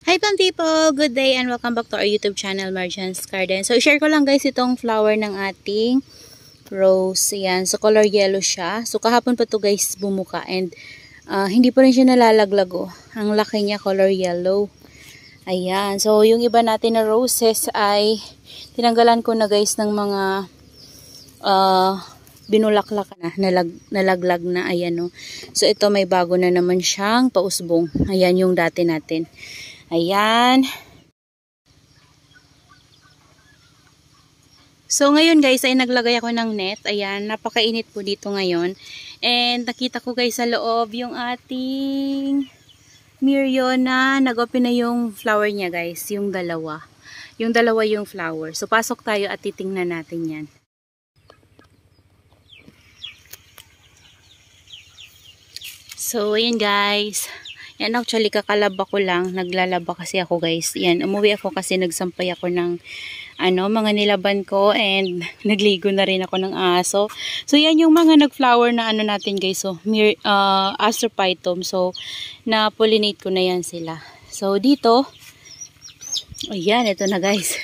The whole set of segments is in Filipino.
Hi Pam people! Good day and welcome back to our YouTube channel, Marjan's Garden. So, i-share ko lang guys itong flower ng ating rose. Ayan. So, color yellow siya. So, kahapon pa to guys bumuka and hindi pa rin siya nalalaglag. Oh. Ang laki niya, color yellow. Ayan. So, yung iba natin na roses ay tinanggalan ko na guys ng mga binulaklak na, nalaglag na. Ayan o. So, ito may bago na naman siyang pausbong. Ayan yung dati natin. Ayan. So, ngayon guys ay naglagay ako ng net. Ayan, napakainit po dito ngayon. And nakita ko guys sa loob yung ating Mirio na nag-open na yung flower niya guys. Yung dalawa. Yung dalawa yung flower. So, pasok tayo at titingnan natin yan. So, ayan guys. Yan, actually, kakalaba ko lang. Naglalaba kasi ako, guys. Yan, umuwi ako kasi nagsampay ako ng, mga nilaban ko and nagligo na rin ako ng aso. So, yan yung mga nag-flower na natin, guys. So, Astrophytum. So, na-pollinate ko na yan sila. So, dito, ayan, ito na, guys.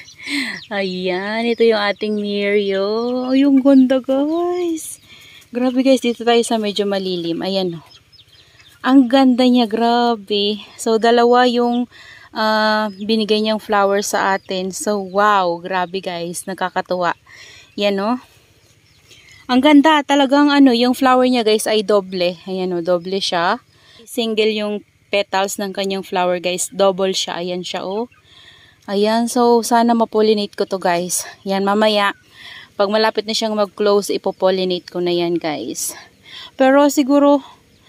Ayan, ito yung ating Mirio. Yung ganda, guys. Grabe, guys. Dito tayo sa medyo malilim. Ayan, ang ganda niya, grabe. So, dalawa yung binigay niyang flower sa atin. So, wow, grabe guys, nakakatuwa. Yan o. Ang ganda, talagang yung flower niya guys ay doble. Ayan o, doble siya. Single yung petals ng kanyang flower guys, double siya. Ayan siya o. Ayan, so sana mapollinate ko to guys. Yan, mamaya, pag malapit na siyang mag-close, ipopollinate ko na yan guys. Pero siguro,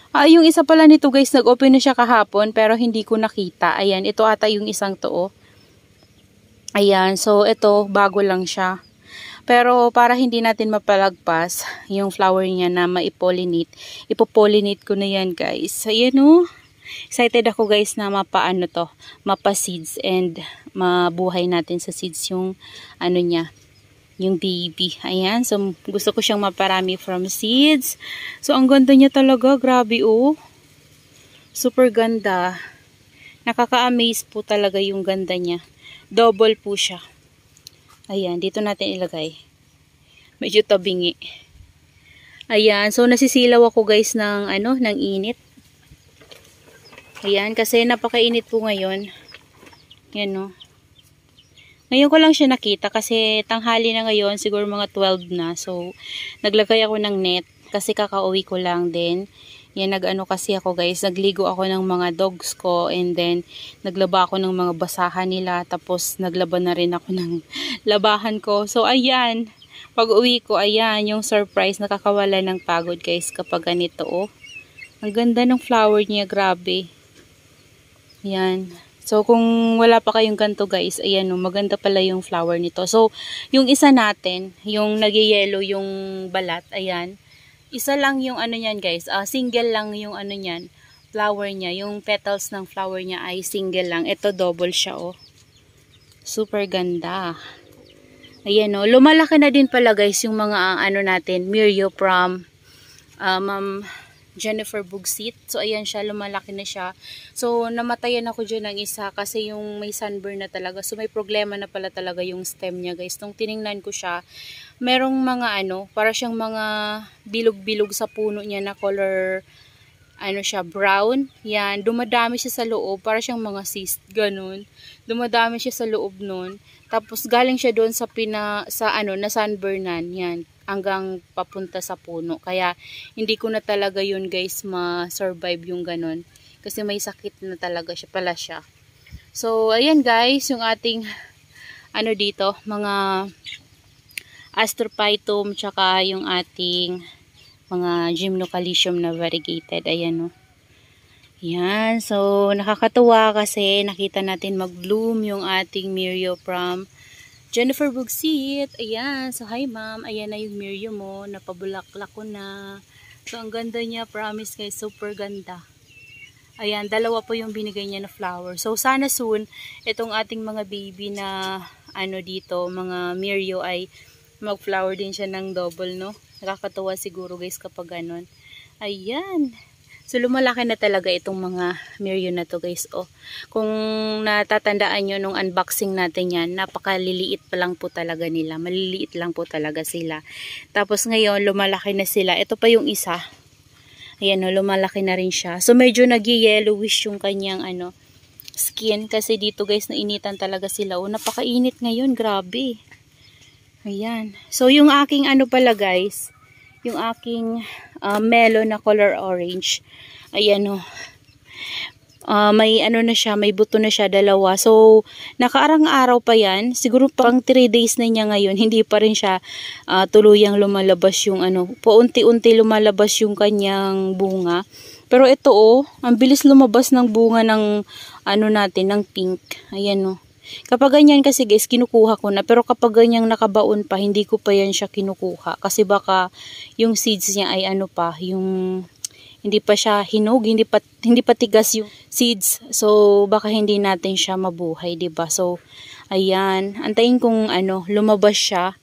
yung isa pala nito guys, nag-open na siya kahapon pero hindi ko nakita. Ayan, ito ata yung isang to. Ayan, so ito, bago lang siya. Pero para hindi natin mapalagpas yung flower niya na maipollinate, ipopollinate ko na yan guys. Ayan o. Excited ako guys na mapa-seeds and mabuhay natin sa seeds yung niya. Yung baby. Ayan. So, gusto ko siyang maparami from seeds. So, ang ganda niya talaga. Grabe, oh. Super ganda. Nakaka-amaze po talaga yung ganda niya. Double po siya. Ayan. Dito natin ilagay. Medyo tabingi. Ayan. So, nasisilaw ako guys ng, ng init. Ayan. Kasi napakainit po ngayon. Yan, oh. Ngayon ko lang siya nakita kasi tanghali na ngayon, siguro mga 12 na. So, naglagay ako ng net kasi kakauwi ko lang din. Yan, kasi ako guys, nagligo ako ng mga dogs ko and then naglaba ako ng mga basahan nila. Tapos, naglaba na rin ako ng labahan ko. So, ayan, pag uwi ko, ayan, yung surprise, nakakawala ng pagod guys kapag ganito, oh. Ang ganda ng flower niya, grabe. Ayan. So, kung wala pa kayong ganito guys, ayan o, maganda pala yung flower nito. So, yung isa natin, yung nag-yellow yung balat, ayan. Isa lang yung niyan guys, single lang yung niyan, flower niya. Yung petals ng flower niya ay single lang. Ito double siya o. Super ganda. Ayan o, lumalaki na din pala guys yung mga natin, Mirio from Ma'am Jennifer Bugsit. So, ayan siya, lumalaki na siya. So, namatayan ako dyan ng isa kasi yung may sunburn na talaga. So, may problema na pala talaga yung stem niya, guys. Nung tiningnan ko siya, merong mga para siyang mga bilog-bilog sa puno niya na color, siya, brown. Yan, dumadami siya sa loob. Para siyang mga cyst, ganun. Dumadami siya sa loob nun. Tapos, galing siya doon sa na sunburnan. Yan, hanggang papunta sa puno. Kaya, hindi ko na talaga yun guys ma-survive yung ganun. Kasi may sakit na talaga siya pala siya. So, ayan guys, yung ating dito, mga Astrophytum, tsaka yung ating mga Gymnocalcium na variegated. Ayan o. Yan. So, nakakatuwa kasi nakita natin mag-bloom yung ating Mirio from Jennifer Bugsit. Ayan. So, hi ma'am. Ayan na yung Mirio mo. Napabulaklak ko na. So, ang ganda niya. Promise guys. Super ganda. Ayan. Dalawa po yung binigay niya na flower. So, sana soon, itong ating mga baby na dito, mga Mirio ay mag-flower din siya ng double, no? Nakakatuwa siguro guys kapag ganon. Ayan. So, lumalaki na talaga itong mga Miriam na to guys. Oh, kung natatandaan nyo nung unboxing natin yan, napakaliliit pa lang po talaga nila. Maliliit lang po talaga sila. Tapos ngayon, lumalaki na sila. Ito pa yung isa. Ayan o, lumalaki na rin siya. So, medyo nag-yellowish yung kanyang skin. Kasi dito guys, nainitan talaga sila. Oh, napakainit ngayon. Grabe. Ayan. So, yung aking pala guys, yung aking melon na color orange. Ayan o. May na siya, may buto na siya, dalawa. So, nakaarang araw pa yan. Siguro pang 3 days na niya ngayon. Hindi pa rin siya tuluyang lumalabas yung paunti-unti lumalabas yung kanyang bunga. Pero ito ang bilis lumabas ng bunga ng natin, ng pink. Ayan o. Kapag ganyan kasi guys, kinukuha ko na. Pero kapag ganyang nakabaon pa, hindi ko pa yan siya kinukuha. Kasi baka yung seeds niya ay yung hindi pa siya hinog, hindi pa tigas yung seeds. So, baka hindi natin siya mabuhay, 'di ba? So, ayan. Antayin kung lumabas siya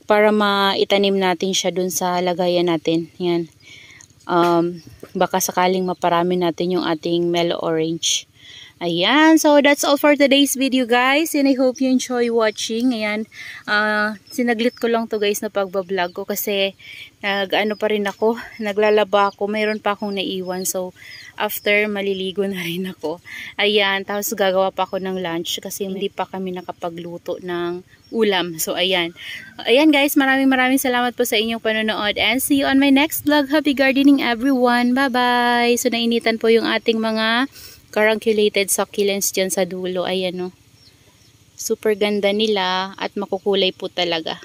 para maitanim natin siya dun sa lagayan natin. Yan. Baka sakaling maparami natin yung ating melon orange. Ayan, so that's all for today's video guys, and I hope you enjoy watching. Ayan, sinaglit ko lang to guys na pagbablog ko kasi pa rin ako, naglalaba ako, mayroon pa akong naiwan. So after maliligo na rin ako. Ayan, tapos gagawa pa ako ng lunch kasi hindi pa kami nakapagluto ng ulam. So ayan. Ayan guys, maraming salamat po sa inyong panonood and see you on my next vlog. Happy gardening everyone. Bye-bye. So nainitan po yung ating mga carunculated succulents dyan sa dulo. Ayan o. Super ganda nila at makukulay po talaga.